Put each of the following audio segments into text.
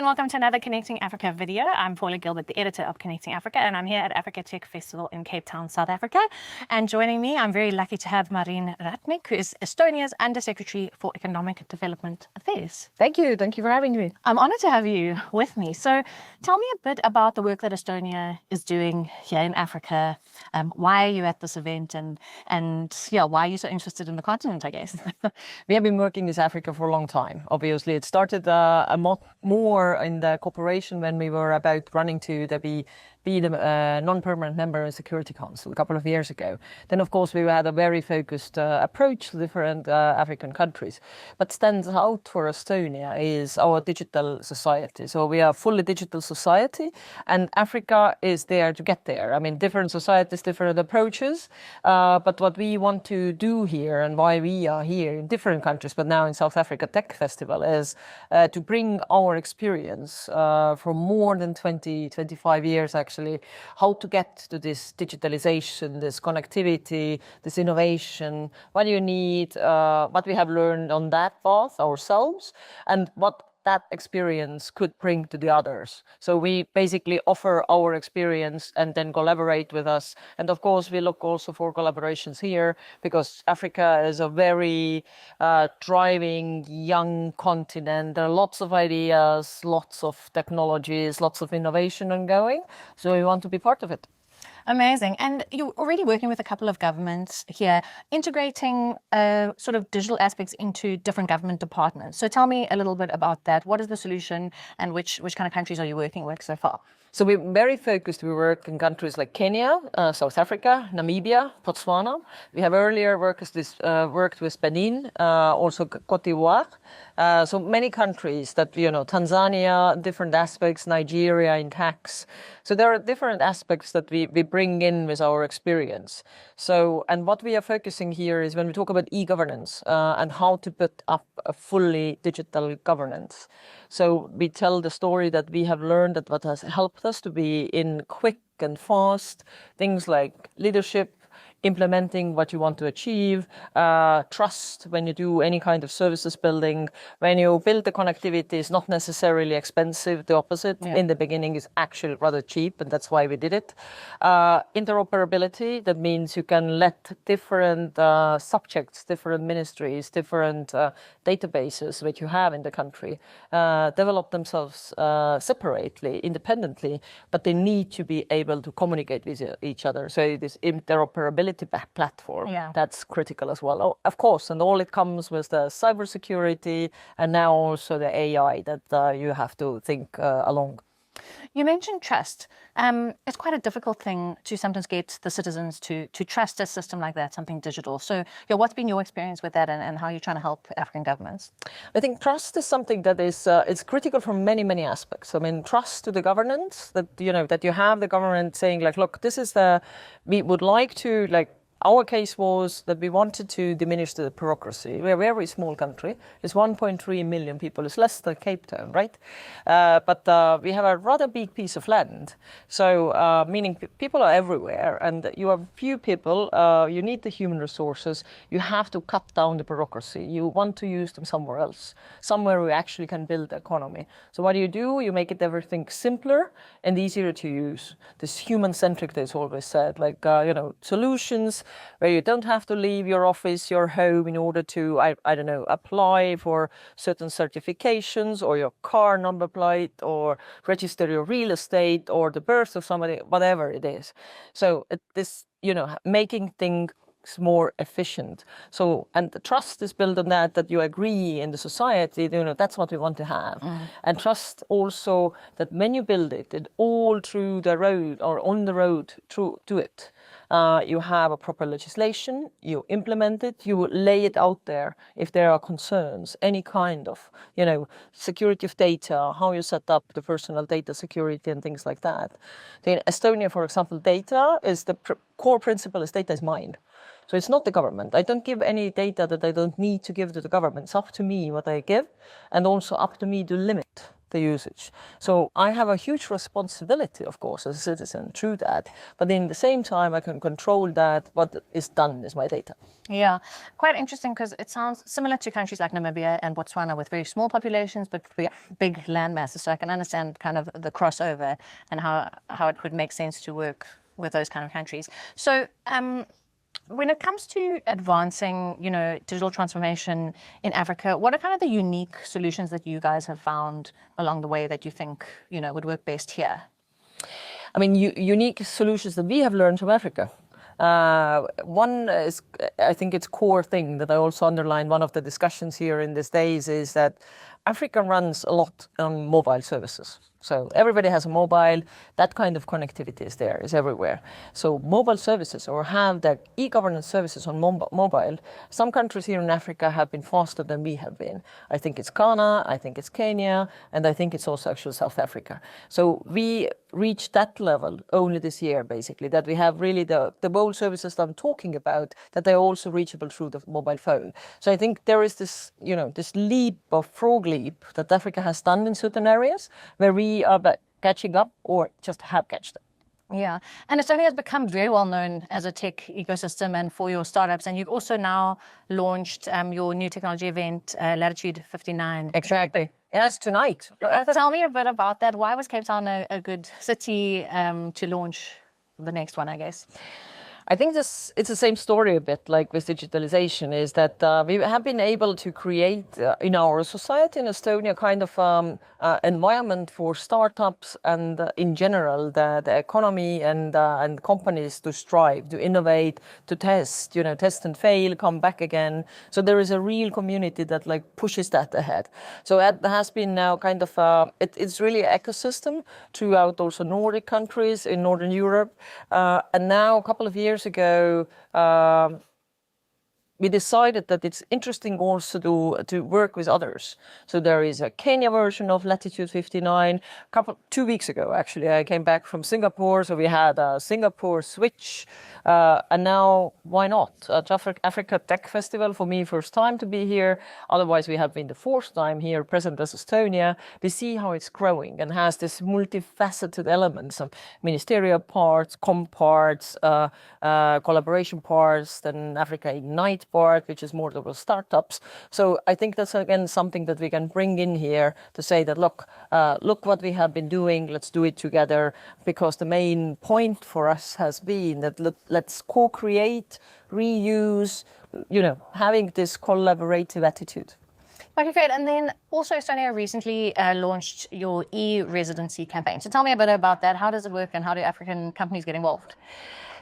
welcome to another Connecting Africa video. I'm Paula Gilbert, the editor of Connecting Africa, and I'm here at Africa Tech Festival in Cape Town, South Africa. And joining me, I'm very lucky to have Mariin Ratnik, who is Estonia's Undersecretary for Economic Development Affairs. Thank you for having me. I'm honored to have you with me. So tell me a bit about the work that Estonia is doing here in Africa. Why are you at this event, and why are you so interested in the continent, I guess? We have been working with Africa for a long time. Obviously, it started a lot more in the cooperation when we were about running to be the non-permanent member of the Security Council a couple of years ago. Then, of course, we had a very focused approach to different African countries. What stands out for Estonia is our digital society. So we are a fully digital society, and Africa is there to get there. I mean, different societies, different approaches. But what we want to do here, and why we are here in different countries, but now in South Africa Tech Festival, is to bring our experience for more than 25 years, actually, how to get to this digitalization, this connectivity, this innovation, what you need, what we have learned on that path ourselves, and what that experience could bring to the others. So we basically offer our experience and then collaborate with us. And of course, we look also for collaborations here, because Africa is a very thriving young continent. There are lots of ideas, lots of technologies, lots of innovation ongoing. So we want to be part of it. Amazing. And you're already working with a couple of governments here, integrating sort of digital aspects into different government departments. So tell me a little bit about that. What is the solution, and which kind of countries are you working with so far? So we're very focused. We work in countries like Kenya, South Africa, Namibia, Botswana. We have earlier worked with Benin, also Cote d'Ivoire. So many countries that, Tanzania, different aspects, Nigeria in tax. So there are different aspects that we bring in with our experience. So, and what we are focusing here is when we talk about e-governance and how to put up a fully digital governance. So we tell the story that we have learned, that what has helped us to be in quick and fast things like leadership, implementing what you want to achieve, trust when you do any kind of services building. When you build the connectivity, it's not necessarily expensive. The opposite. Yeah. In the beginning is actually rather cheap, and that's why we did it. Interoperability, that means you can let different subjects, different ministries, different databases which you have in the country develop themselves separately, independently, but they need to be able to communicate with each other. So this interoperability platform, yeah, that's critical as well. Oh, of course, and all it comes with the cybersecurity, and now also the AI that you have to think along. You mentioned trust. It's quite a difficult thing to sometimes get the citizens to trust a system like that, something digital. So what's been your experience with that, and how are you trying to help African governments? I think trust is something that is it's critical from many aspects. I mean, trust to the governance, that that you have the government saying like, look, this is we would like to, like, our case was that we wanted to diminish the bureaucracy. We're a very small country. It's 1.3 million people. It's less than Cape Town, right? But we have a rather big piece of land. So meaning people are everywhere, and you have few people. You need the human resources. You have to cut down the bureaucracy. You want to use them somewhere else, somewhere we actually can build the economy. So what do? You make everything simpler and easier to use. This human-centric, there's always said, like, solutions where you don't have to leave your office, your home, in order to, I don't know, apply for certain certifications, or your car number plate, or register your real estate, or the birth of somebody, whatever it is. So making things more efficient. So, and the trust is built on that you agree in the society, that's what we want to have. And trust also that when you build it all through the road, or on the road through to it, you have a proper legislation, you implement it, you lay it out there if there are concerns, any kind of, security of data, how you set up the personal data security and things like that. So in Estonia, for example, data is the core principle is data is mine. So it's not the government. I don't give any data that I don't need to give to the government. It's up to me what I give, and also up to me to limit the usage. So I have a huge responsibility, of course, as a citizen through that. But in the same time, I can control that what is done is my data. Yeah, quite interesting because it sounds similar to countries like Namibia and Botswana with very small populations but big land masses. So I can understand kind of the crossover and how it would make sense to work with those kind of countries. So when it comes to advancing, digital transformation in Africa, what are kind of the unique solutions that you guys have found along the way that you think, would work best here? I mean, unique solutions that we have learned from Africa. One is, I think it's core thing that I also underline one of the discussions here in these days is that Africa runs a lot on mobile services. So everybody has a mobile, that kind of connectivity is there, is everywhere. So mobile services or have the e-governance services on mobile, some countries here in Africa have been faster than we have been. I think it's Ghana, I think it's Kenya, and I think it's also actually South Africa. So we reached that level only this year, basically, that we have really the mobile services that I'm talking about, that they're also reachable through the mobile phone. So I think there is this, this leap of frog leap that Africa has done in certain areas where we are catching up or just have catched up. Yeah, and Estonia has become very well known as a tech ecosystem and for your startups. And you've also now launched your new technology event, Latitude 59. Exactly. Yes, tonight. Tell me a bit about that. Why was Cape Town a good city to launch the next one, I guess? I think it's the same story a bit like with digitalization, is that we have been able to create in our society in Estonia kind of environment for startups and in general the economy and companies to strive, to innovate, to test, test and fail, come back again. So there is a real community that like pushes that ahead. So that has been now kind of, it's really an ecosystem throughout also Nordic countries in Northern Europe. And now a couple of years ago, we decided that it's interesting also to work with others. So there is a Kenya version of Latitude 59. 2 weeks ago, actually, I came back from Singapore. So we had a Singapore switch. And now, why not? Africa Tech Festival, for me, first time to be here. Otherwise, we have been the fourth time here, present as Estonia. We see how it's growing and has this multifaceted elements of ministerial parts, parts, collaboration parts, then Africa Ignite part, which is more towards startups. So I think that's again something that we can bring in here to say that look what we have been doing. Let's do it together, because the main point for us has been that let's co-create, reuse, having this collaborative attitude. Okay, great. And then also Estonia recently launched your e-residency campaign. So tell me a bit about that. How does it work and how do African companies get involved?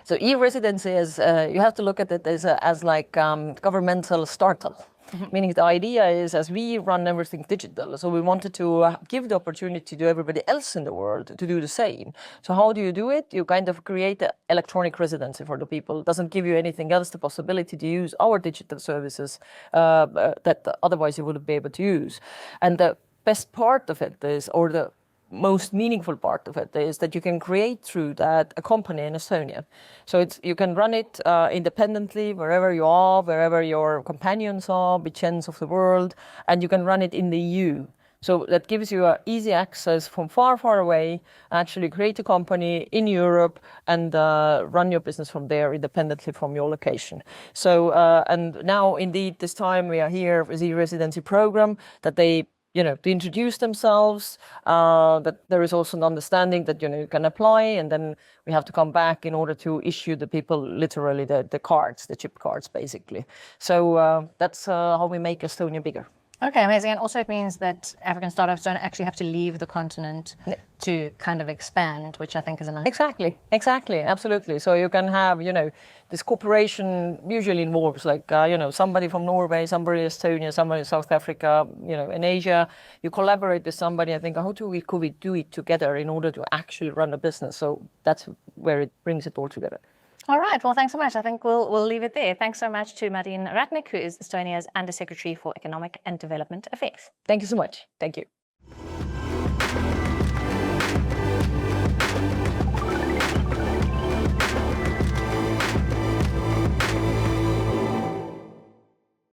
So e-residency is, you have to look at it as like governmental startup. Mm-hmm. Meaning the idea is, as we run everything digital, so we wanted to give the opportunity to everybody else in the world to do the same. So how do you do it? You kind of create an electronic residency for the people. It doesn't give you anything else, the possibility to use our digital services that otherwise you wouldn't be able to use. And the best part of it is, or the most meaningful part of it is that you can create through that a company in Estonia. So you can run it independently wherever you are, wherever your companions are, which ends of the world, and you can run it in the EU. So that gives you easy access from far, far away, actually create a company in Europe and run your business from there independently from your location. So, and now indeed this time we are here with the residency program that they to introduce themselves, that there is also an understanding that, you can apply, and then we have to come back in order to issue the people literally the cards, the chip cards, basically. So that's how we make Estonia bigger. Okay, amazing. And also it means that African startups don't actually have to leave the continent to kind of expand, which I think is a nice... Exactly, absolutely. So you can have, this cooperation usually involves like, somebody from Norway, somebody in Estonia, somebody in South Africa, in Asia. You collaborate with somebody and think, could we do it together in order to actually run a business? So that's where it brings it all together. All right. Well, thanks so much. I think we'll leave it there. Thanks so much to Mariin Ratnik, who is Estonia's Undersecretary for Economic and Development Affairs. Thank you so much. Thank you.